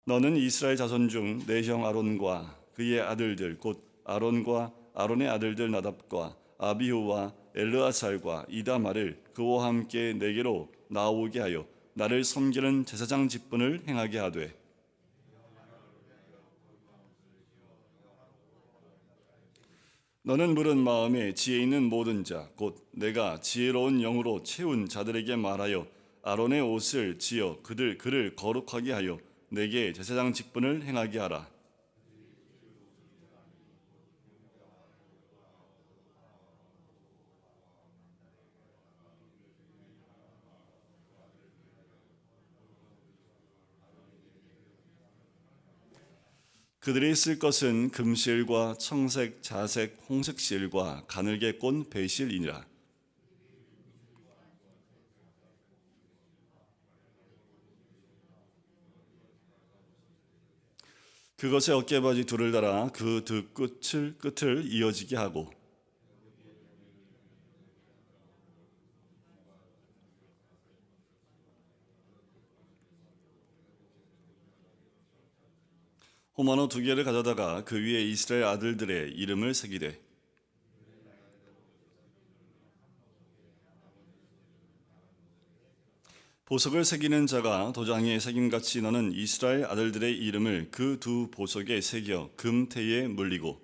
너는 이스라엘 자손 중 내 형 아론과 그의 아들들 곧 아론과 아론의 아들들 나답과 아비후와 엘르아살과 이다말을 그와 함께 내게로 나오게 하여 나를 섬기는 제사장 직분을 행하게 하되, 너는 물은 마음에 지혜 있는 모든 자 곧 내가 지혜로운 영으로 채운 자들에게 말하여 아론의 옷을 지어 그를 거룩하게 하여 내게 제사장 직분을 행하게 하라. 그들이 쓸 것은 금실과 청색, 자색, 홍색 실과 가늘게 꼰 배실이니라. 그것에 어깨바지 둘을 달아 그 두 끝을 이어지게 하고, 호마노 두 개를 가져다가 그 위에 이스라엘 아들들의 이름을 새기되, 보석을 새기는 자가 도장에 새김같이 너는 이스라엘 아들들의 이름을 그 두 보석에 새겨 금테에 물리고,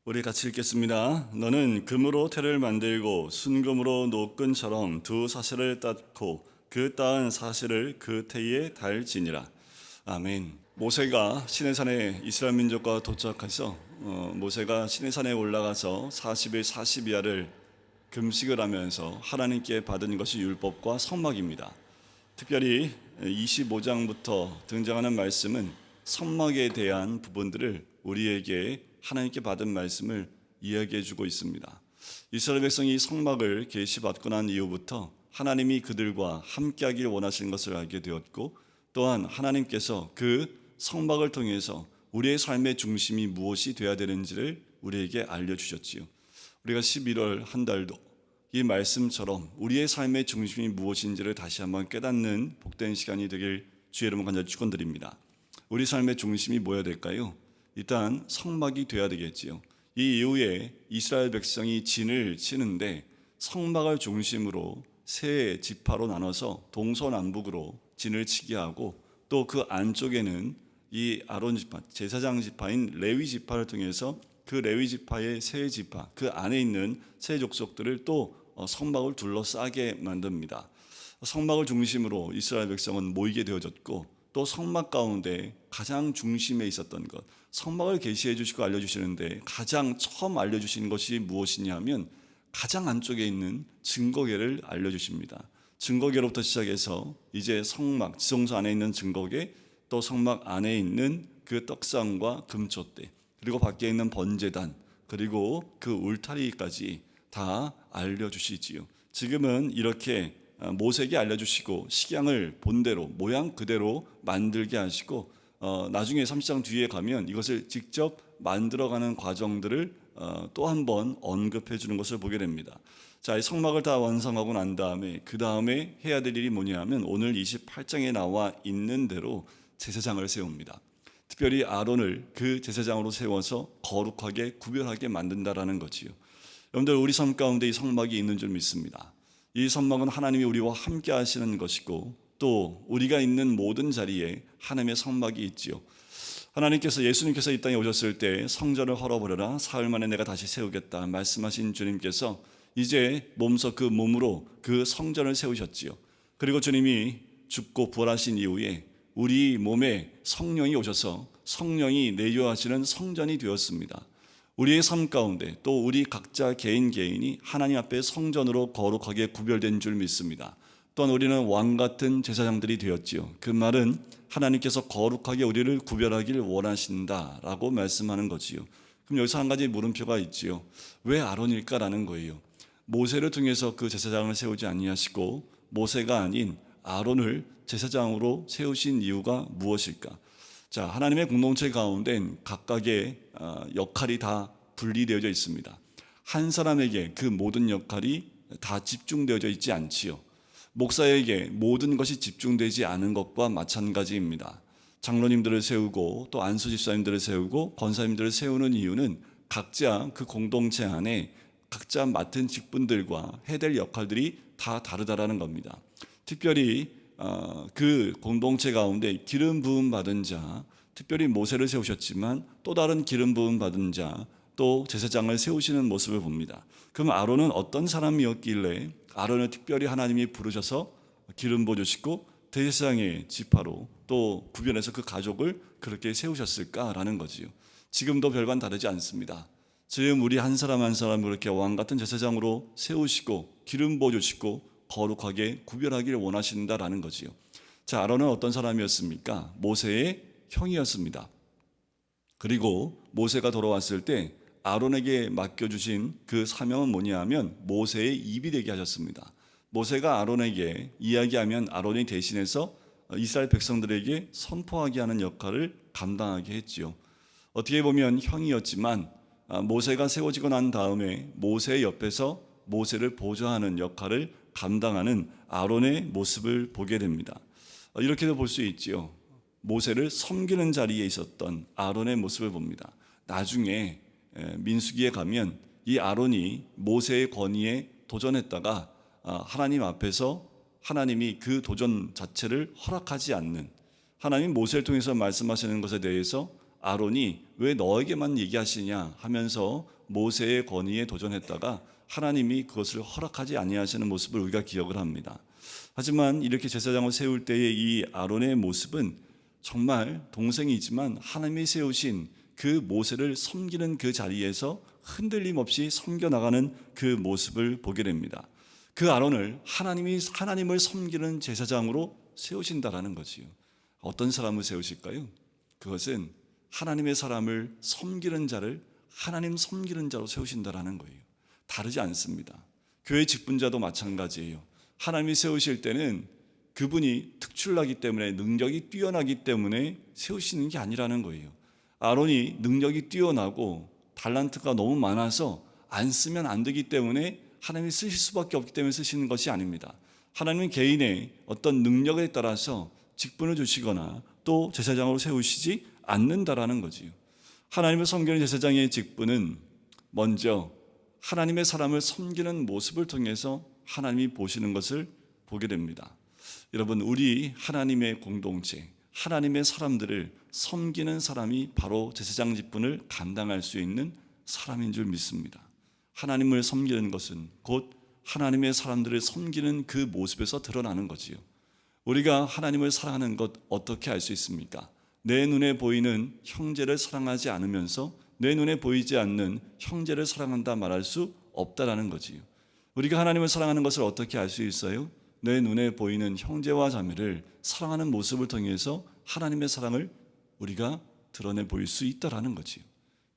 우리 같이 읽겠습니다. 너는 금으로 테를 만들고 순금으로 노끈처럼 두 사슬을 땄고 그 따은 사슬을 그 테에 달지니라. 아멘. 모세가 시내산에 이스라엘 민족과 도착해서 모세가 시내산에 올라가서 40일 40야를 금식을 하면서 하나님께 받은 것이 율법과 선막입니다. 특별히 25장부터 등장하는 말씀은 선막에 대한 부분들을 우리에게 하나님께 받은 말씀을 이야기해 주고 있습니다. 이스라엘 백성이 성막을 계시받고 난 이후부터 하나님이 그들과 함께하길 원하시는 것을 알게 되었고, 또한 하나님께서 그 성막을 통해서 우리의 삶의 중심이 무엇이 되어야 되는지를 우리에게 알려주셨지요. 우리가 11월 한 달도 이 말씀처럼 우리의 삶의 중심이 무엇인지를 다시 한번 깨닫는 복된 시간이 되길 주의 이름으로 간절히 축원드립니다. 우리 삶의 중심이 뭐여야 될까요? 일단 성막이 되어야 되겠지요. 이 이후에 이스라엘 백성이 진을 치는데 성막을 중심으로 세 지파로 나눠서 동서남북으로 진을 치게 하고, 또 그 안쪽에는 이 아론 지파, 제사장 지파인 레위 지파를 통해서 그 레위 지파의 세 지파, 그 안에 있는 세 족속들을 또 성막을 둘러싸게 만듭니다. 성막을 중심으로 이스라엘 백성은 모이게 되어졌고, 또 성막 가운데 가장 중심에 있었던 것, 성막을 계시해 주시고 알려주시는데 가장 처음 알려주신 것이 무엇이냐면 가장 안쪽에 있는 증거궤를 알려주십니다. 증거궤로부터 시작해서 이제 성막, 지성소 안에 있는 증거궤, 또 성막 안에 있는 그 떡상과 금촛대, 그리고 밖에 있는 번제단, 그리고 그 울타리까지 다 알려주시지요. 지금은 이렇게 모세에게 알려주시고 식양을 본대로 모양 그대로 만들게 하시고, 나중에 30장 뒤에 가면 이것을 직접 만들어가는 과정들을 또 한 번 언급해 주는 것을 보게 됩니다. 자, 이 성막을 다 완성하고 난 다음에 그 다음에 해야 될 일이 뭐냐면 오늘 28장에 나와 있는 대로 제사장을 세웁니다. 특별히 아론을 그 제사장으로 세워서 거룩하게 구별하게 만든다라는 거지요. 여러분들, 우리 삶 가운데 이 성막이 있는 줄 믿습니다. 이 성막은 하나님이 우리와 함께 하시는 것이고, 또 우리가 있는 모든 자리에 하나님의 성막이 있지요. 하나님께서, 예수님께서 이 땅에 오셨을 때 성전을 헐어버려라, 사흘 만에 내가 다시 세우겠다 말씀하신 주님께서 이제 몸소 그 몸으로 그 성전을 세우셨지요. 그리고 주님이 죽고 부활하신 이후에 우리 몸에 성령이 오셔서 성령이 내주하시는 성전이 되었습니다. 우리의 삶 가운데 또 우리 각자 개인이 하나님 앞에 성전으로 거룩하게 구별된 줄 믿습니다. 또한 우리는 왕 같은 제사장들이 되었지요. 그 말은 하나님께서 거룩하게 우리를 구별하길 원하신다라고 말씀하는 거지요. 그럼 여기서 한 가지 물음표가 있지요. 왜 아론일까라는 거예요. 모세를 통해서 그 제사장을 세우지 아니하시고 모세가 아닌 아론을 제사장으로 세우신 이유가 무엇일까? 자, 하나님의 공동체 가운데는 각각의 역할이 다 분리되어져 있습니다. 한 사람에게 그 모든 역할이 다 집중되어져 있지 않지요. 목사에게 모든 것이 집중되지 않은 것과 마찬가지입니다. 장로님들을 세우고 또 안수 집사님들을 세우고 권사님들을 세우는 이유는 각자 그 공동체 안에 각자 맡은 직분들과 해야 될 역할들이 다 다르다라는 겁니다. 특별히 그 공동체 가운데 기름 부음 받은 자, 특별히 모세를 세우셨지만 또 다른 기름 부음 받은 자, 또 제사장을 세우시는 모습을 봅니다. 그럼 아론은 어떤 사람이었길래 아론을 특별히 하나님이 부르셔서 기름 부어주시고 대제사장의 지파로 또 구별해서 그 가족을 그렇게 세우셨을까라는 거지요. 지금도 별반 다르지 않습니다. 지금 우리 한 사람 한 사람 그렇게 왕 같은 제사장으로 세우시고 기름 부어주시고 거룩하게 구별하기를 원하신다라는 거지요. 자, 아론은 어떤 사람이었습니까? 모세의 형이었습니다. 그리고 모세가 돌아왔을 때 아론에게 맡겨주신 그 사명은 뭐냐 하면 모세의 입이 되게 하셨습니다. 모세가 아론에게 이야기하면 아론이 대신해서 이스라엘 백성들에게 선포하게 하는 역할을 감당하게 했지요. 어떻게 보면 형이었지만 모세가 세워지고 난 다음에 모세 옆에서 모세를 보좌하는 역할을 감당하는 아론의 모습을 보게 됩니다. 이렇게도 볼 수 있지요. 모세를 섬기는 자리에 있었던 아론의 모습을 봅니다. 나중에 민수기에 가면 이 아론이 모세의 권위에 도전했다가 하나님 앞에서 하나님이 그 도전 자체를 허락하지 않는, 하나님 모세를 통해서 말씀하시는 것에 대해서 아론이 왜 너에게만 얘기하시냐 하면서 모세의 권위에 도전했다가 하나님이 그것을 허락하지 아니하시는 모습을 우리가 기억을 합니다. 하지만 이렇게 제사장을 세울 때의 이 아론의 모습은 정말 동생이지만 하나님이 세우신 그 모세를 섬기는 그 자리에서 흔들림 없이 섬겨나가는 그 모습을 보게 됩니다. 그 아론을 하나님을 섬기는 제사장으로 세우신다라는 거지요. 어떤 사람을 세우실까요? 그것은 하나님의 사람을 섬기는 자를 하나님 섬기는 자로 세우신다라는 거예요. 다르지 않습니다. 교회 직분자도 마찬가지예요. 하나님이 세우실 때는 그분이 특출나기 때문에 능력이 뛰어나기 때문에 세우시는 게 아니라는 거예요. 아론이 능력이 뛰어나고 달란트가 너무 많아서 안 쓰면 안 되기 때문에 하나님이 쓰실 수밖에 없기 때문에 쓰시는 것이 아닙니다. 하나님은 개인의 어떤 능력에 따라서 직분을 주시거나 또 제사장으로 세우시지 않는다라는 거지요. 하나님을 섬기는 제사장의 직분은 먼저 하나님의 사람을 섬기는 모습을 통해서 하나님이 보시는 것을 보게 됩니다. 여러분, 우리 하나님의 공동체, 하나님의 사람들을 섬기는 사람이 바로 제사장 직분을 감당할 수 있는 사람인 줄 믿습니다. 하나님을 섬기는 것은 곧 하나님의 사람들을 섬기는 그 모습에서 드러나는 거지요. 우리가 하나님을 사랑하는 것 어떻게 알 수 있습니까? 내 눈에 보이는 형제를 사랑하지 않으면서 내 눈에 보이지 않는 형제를 사랑한다 말할 수 없다라는 거지요. 우리가 하나님을 사랑하는 것을 어떻게 알 수 있어요? 내 눈에 보이는 형제와 자매를 사랑하는 모습을 통해서 하나님의 사랑을 우리가 드러내 보일 수 있다라는 거지요.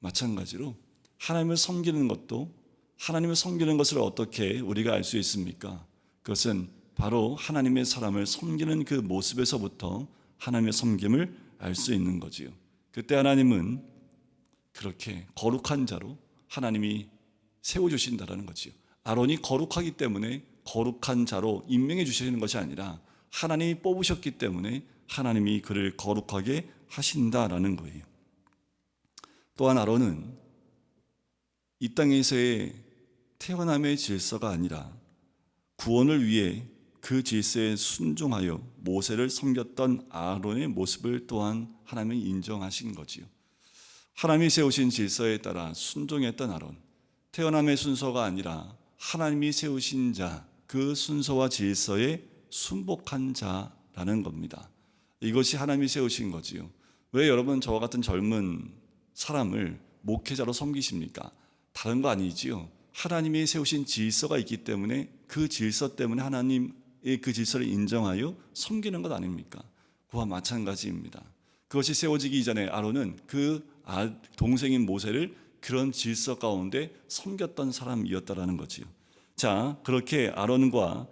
마찬가지로 하나님을 섬기는 것도 하나님을 섬기는 것을 어떻게 우리가 알 수 있습니까? 그것은 바로 하나님의 사람을 섬기는 그 모습에서부터 하나님의 섬김을 알 수 있는 거지요. 그때 하나님은 그렇게 거룩한 자로 하나님이 세워주신다라는 거지요. 아론이 거룩하기 때문에 거룩한 자로 임명해 주시는 것이 아니라 하나님이 뽑으셨기 때문에 하나님이 그를 거룩하게 하신다라는 거예요. 또한 아론은 이 땅에서의 태어남의 질서가 아니라 구원을 위해 그 질서에 순종하여 모세를 섬겼던 아론의 모습을 또한 하나님이 인정하신 거지요. 하나님이 세우신 질서에 따라 순종했던 아론, 태어남의 순서가 아니라 하나님이 세우신 자, 그 순서와 질서에 순복한 자라는 겁니다. 이것이 하나님이 세우신 거지요. 왜 여러분 저와 같은 젊은 사람을 목회자로 섬기십니까? 다른 거 아니지요. 하나님이 세우신 질서가 있기 때문에 그 질서 때문에 하나님의 그 질서를 인정하여 섬기는 것 아닙니까? 그와 마찬가지입니다. 그것이 세워지기 이전에 아론은 그 동생인 모세를 그런 질서 가운데 섬겼던 사람이었다라는 거지요. 자, 그렇게 아론과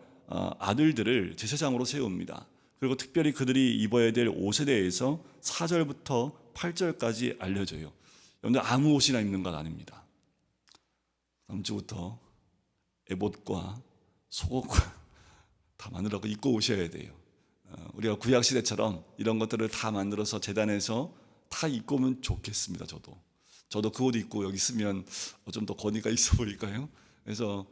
아들들을 제사장으로 세웁니다. 그리고 특별히 그들이 입어야 될 옷에 대해서 4절부터 8절까지 알려줘요. 여러분들 아무 옷이나 입는 건 아닙니다. 다음 주부터 에봇과 속옷과 다 만들어 입고 오셔야 돼요. 우리가 구약 시대처럼 이런 것들을 다 만들어서 제단에서 다 입고 오면 좋겠습니다. 저도 그 옷 입고 여기 있으면 좀 더 권위가 있어 보일까요? 그래서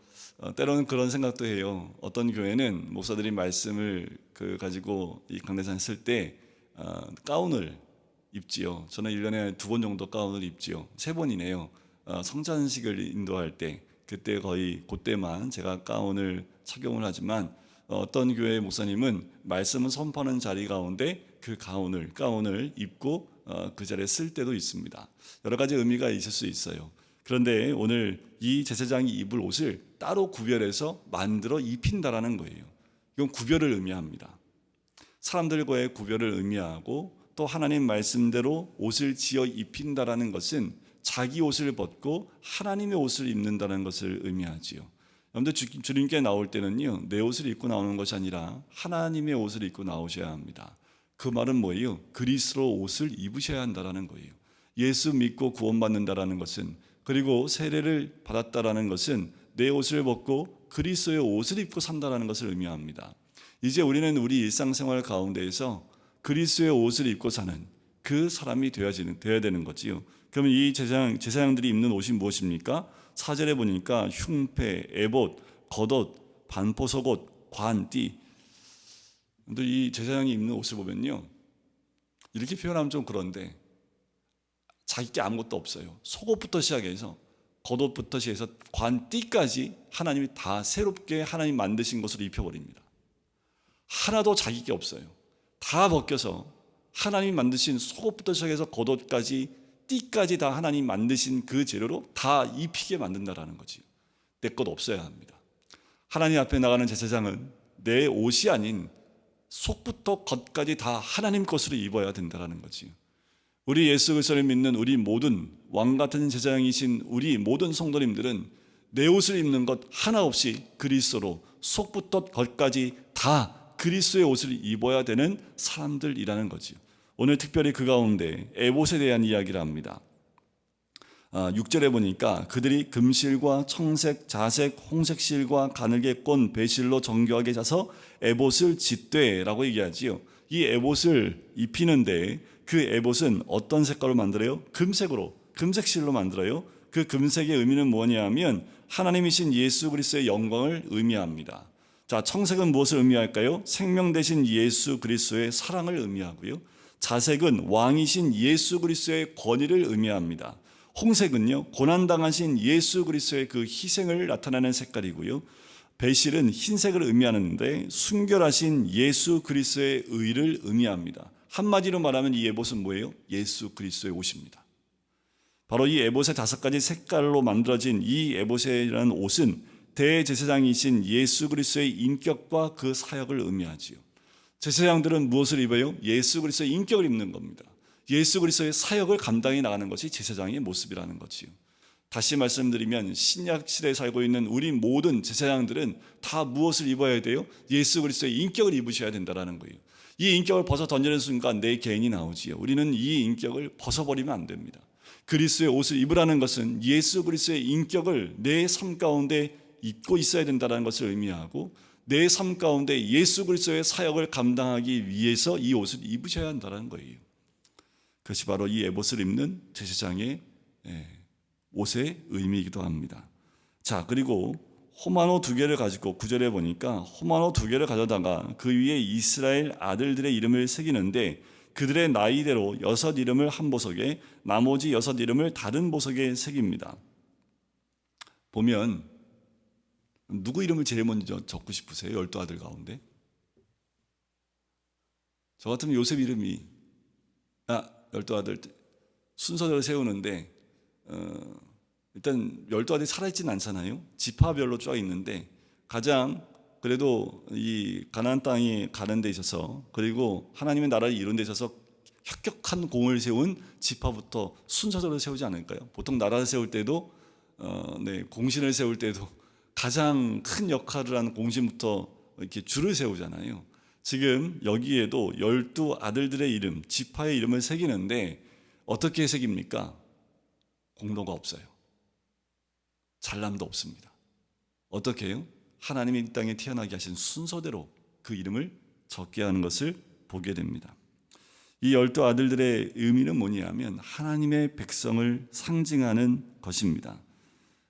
때로는 그런 생각도 해요. 어떤 교회는 목사들이 말씀을 가지고 이 강대상에 쓸 때 가운을 입지요. 저는 1년에 2번 정도 가운을 입지요. 3번이네요. 성찬식을 인도할 때 그때 거의 그때만 제가 가운을 착용을 하지만 어떤 교회 목사님은 말씀을 선포하는 자리 가운데 그 가운을 입고 그 자리에 쓸 때도 있습니다. 여러 가지 의미가 있을 수 있어요. 그런데 오늘 이 제사장이 입을 옷을 따로 구별해서 만들어 입힌다라는 거예요. 이건 구별을 의미합니다. 사람들과의 구별을 의미하고 또 하나님 말씀대로 옷을 지어 입힌다라는 것은 자기 옷을 벗고 하나님의 옷을 입는다는 것을 의미하지요. 여러분들 주님께 나올 때는요, 내 옷을 입고 나오는 것이 아니라 하나님의 옷을 입고 나오셔야 합니다. 그 말은 뭐예요? 그리스도 옷을 입으셔야 한다라는 거예요. 예수 믿고 구원받는다라는 것은, 그리고 세례를 받았다라는 것은 내 옷을 벗고 그리스도의 옷을 입고 산다라는 것을 의미합니다. 이제 우리는 우리 일상생활 가운데에서 그리스도의 옷을 입고 사는 그 사람이 되어야 되는 거지요. 그러면 이 제사장들이 입는 옷이 무엇입니까? 4절에 보니까 흉패, 에봇, 겉옷, 반포속옷, 관띠. 근데 이 제사장이 입는 옷을 보면요, 이렇게 표현하면 좀 그런데 자기 게 아무것도 없어요. 속옷부터 시작해서 겉옷부터 시작해서 관띠까지 하나님이 다 새롭게 하나님 만드신 것으로 입혀버립니다. 하나도 자기 게 없어요. 다 벗겨서 하나님 만드신 속옷부터 시작해서 겉옷까지 띠까지 다 하나님 만드신 그 재료로 다 입히게 만든다라는 거지. 내 것 없어야 합니다. 하나님 앞에 나가는 제사장은 내 옷이 아닌 속부터 겉까지 다 하나님 것으로 입어야 된다라는 거지. 우리 예수 그리스도를 믿는 우리 모든 왕 같은 제사장이신 우리 모든 성도님들은 내 옷을 입는 것 하나 없이 그리스도로 속부터 겉까지 다 그리스도의 옷을 입어야 되는 사람들이라는 거지요. 오늘 특별히 그 가운데 에봇에 대한 이야기를 합니다. 6절에 보니까 그들이 금실과 청색, 자색, 홍색 실과 가늘게 꼰 배실로 정교하게 자서 에봇을 짓되라고 얘기하지요. 이 에봇을 입히는데 그 에봇은 어떤 색깔로 만들어요? 금색 실로 만들어요. 그 금색의 의미는 뭐냐면 하나님이신 예수 그리스도의 영광을 의미합니다. 자, 청색은 무엇을 의미할까요? 생명 되신 예수 그리스도의 사랑을 의미하고요. 자색은 왕이신 예수 그리스도의 권위를 의미합니다. 홍색은요, 고난당하신 예수 그리스도의 그 희생을 나타내는 색깔이고요. 배실은 흰색을 의미하는데 순결하신 예수 그리스도의 의를 의미합니다. 한마디로 말하면 이 에봇은 뭐예요? 예수 그리스도의 옷입니다. 바로 이 에봇의 5가지 색깔로 만들어진 이 에봇이라는 옷은 대제사장이신 예수 그리스도의 인격과 그 사역을 의미하지요. 제사장들은 무엇을 입어요? 예수 그리스도의 인격을 입는 겁니다. 예수 그리스도의 사역을 감당해 나가는 것이 제사장의 모습이라는 거지요. 다시 말씀드리면 신약 시대에 살고 있는 우리 모든 제사장들은 다 무엇을 입어야 돼요? 예수 그리스도의 인격을 입으셔야 된다는 거예요. 이 인격을 벗어 던지는 순간 내 개인이 나오지요. 우리는 이 인격을 벗어버리면 안 됩니다. 그리스도의 옷을 입으라는 것은 예수 그리스도의 인격을 내 삶 가운데 입고 있어야 된다는 것을 의미하고 내 삶 가운데 예수 그리스도의 사역을 감당하기 위해서 이 옷을 입으셔야 한다는 거예요. 그것이 바로 이 에봇을 입는 제사장의 옷의 의미이기도 합니다. 자, 그리고 호마노 2개를 가지고 9절에 보니까 호마노 2개를 가져다가 그 위에 이스라엘 아들들의 이름을 새기는데 그들의 나이대로 6 이름을 한 보석에 나머지 6 이름을 다른 보석에 새깁니다. 보면 누구 이름을 제일 먼저 적고 싶으세요? 12아들 가운데? 저 같으면 요셉 이름이 12아들 순서대로 세우는데 일단 12아들이 살아있지는 않잖아요. 지파별로 쫙 있는데 가장 그래도 이 가나안 땅에 가는 데 있어서 그리고 하나님의 나라를 이룬 데 있어서 혁혁한 공을 세운 지파부터 순서대로 세우지 않을까요? 보통 나라를 세울 때도 공신을 세울 때도 가장 큰 역할을 하는 공신부터 이렇게 줄을 세우잖아요. 지금 여기에도 12아들들의 이름, 지파의 이름을 새기는데 어떻게 새깁니까? 공로가 없어요. 잘남도 없습니다. 어떻게 해요? 하나님이 이 땅에 태어나게 하신 순서대로 그 이름을 적게 하는 것을 보게 됩니다. 이 12아들들의 의미는 뭐냐면 하나님의 백성을 상징하는 것입니다.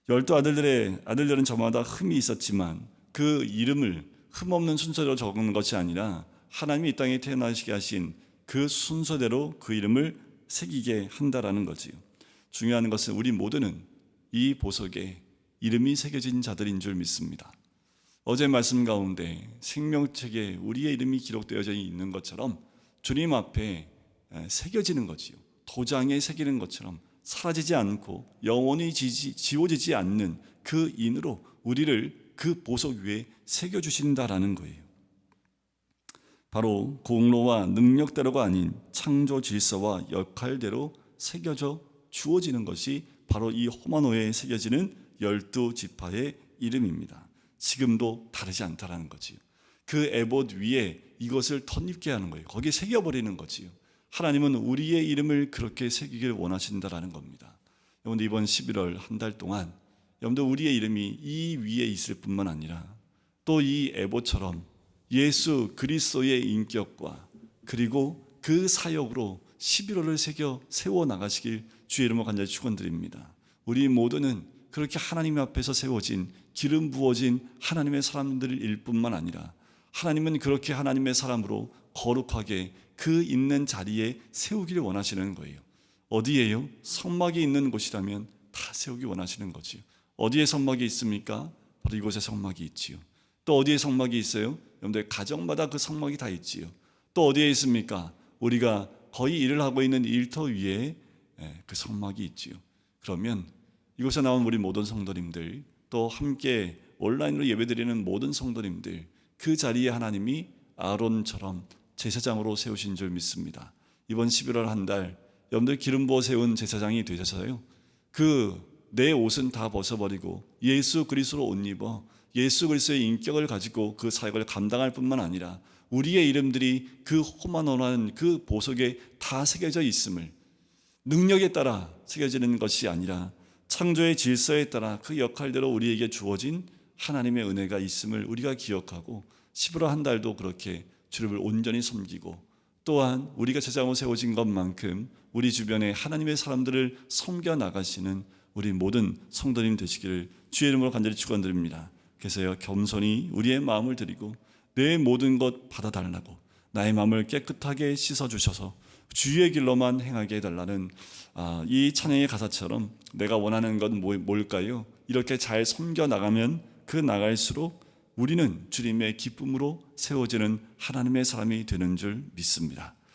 12아들들의 아들들은 저마다 흠이 있었지만 그 이름을 흠없는 순서대로 적은 것이 아니라 하나님이 이 땅에 태어나시게 하신 그 순서대로 그 이름을 새기게 한다라는 거지요. 중요한 것은 우리 모두는 이 보석에 이름이 새겨진 자들인 줄 믿습니다. 어제 말씀 가운데 생명책에 우리의 이름이 기록되어져 있는 것처럼 주님 앞에 새겨지는 거지요. 도장에 새기는 것처럼 사라지지 않고 영원히 지워지지 않는 그 인으로 우리를 그 보석 위에 새겨주신다라는 거예요. 바로 공로와 능력대로가 아닌 창조 질서와 역할대로 새겨져 주어지는 것이 바로 이 호마노에 새겨지는 12지파의 이름입니다. 지금도 다르지 않다라는 거지요. 그 에봇 위에 이것을 덧입게 하는 거예요. 거기에 새겨버리는 거지요. 하나님은 우리의 이름을 그렇게 새기길 원하신다라는 겁니다. 여러분 이번 11월 한 달 동안 여러분들 우리의 이름이 이 위에 있을 뿐만 아니라 또 이 에봇처럼 예수 그리스도의 인격과 그리고 그 사역으로 11월을 새겨 세워나가시길 주의 이름으로 간절히 축원드립니다. 우리 모두는 그렇게 하나님 앞에서 세워진 기름 부어진 하나님의 사람들일 뿐만 아니라 하나님은 그렇게 하나님의 사람으로 거룩하게 그 있는 자리에 세우기를 원하시는 거예요. 어디에요? 성막이 있는 곳이라면 다 세우기 원하시는 거지요. 어디에 성막이 있습니까? 바로 이곳에 성막이 있지요. 또 어디에 성막이 있어요? 여러분들 가정마다 그 성막이 다 있지요. 또 어디에 있습니까? 우리가 거의 일을 하고 있는 일터 위에 그 성막이 있지요. 그러면 이곳에 나온 우리 모든 성도님들 또 함께 온라인으로 예배드리는 모든 성도님들 그 자리에 하나님이 아론처럼 제사장으로 세우신 줄 믿습니다. 이번 11월 한 달 여러분들 기름 부어 세운 제사장이 되셔서요. 그 내 옷은 다 벗어버리고 예수 그리스도로 옷 입어 예수 그리스도의 인격을 가지고 그 사역을 감당할 뿐만 아니라 우리의 이름들이 그 호마노라는 그 보석에 다 새겨져 있음을 능력에 따라 새겨지는 것이 아니라 창조의 질서에 따라 그 역할대로 우리에게 주어진 하나님의 은혜가 있음을 우리가 기억하고 11월 한 달도 그렇게 주님을 온전히 섬기고 또한 우리가 제자로 세워진 것만큼 우리 주변에 하나님의 사람들을 섬겨 나가시는 우리 모든 성도님 되시기를 주의 이름으로 간절히 축원드립니다. 그래서요 겸손히 우리의 마음을 드리고 내 모든 것 받아달라고 나의 마음을 깨끗하게 씻어주셔서 주의 길로만 행하게 해달라는 이 찬양의 가사처럼 내가 원하는 건 뭘까요? 이렇게 잘 섬겨 나가면 그 나갈수록 우리는 주님의 기쁨으로 세워지는 하나님의 사람이 되는 줄 믿습니다.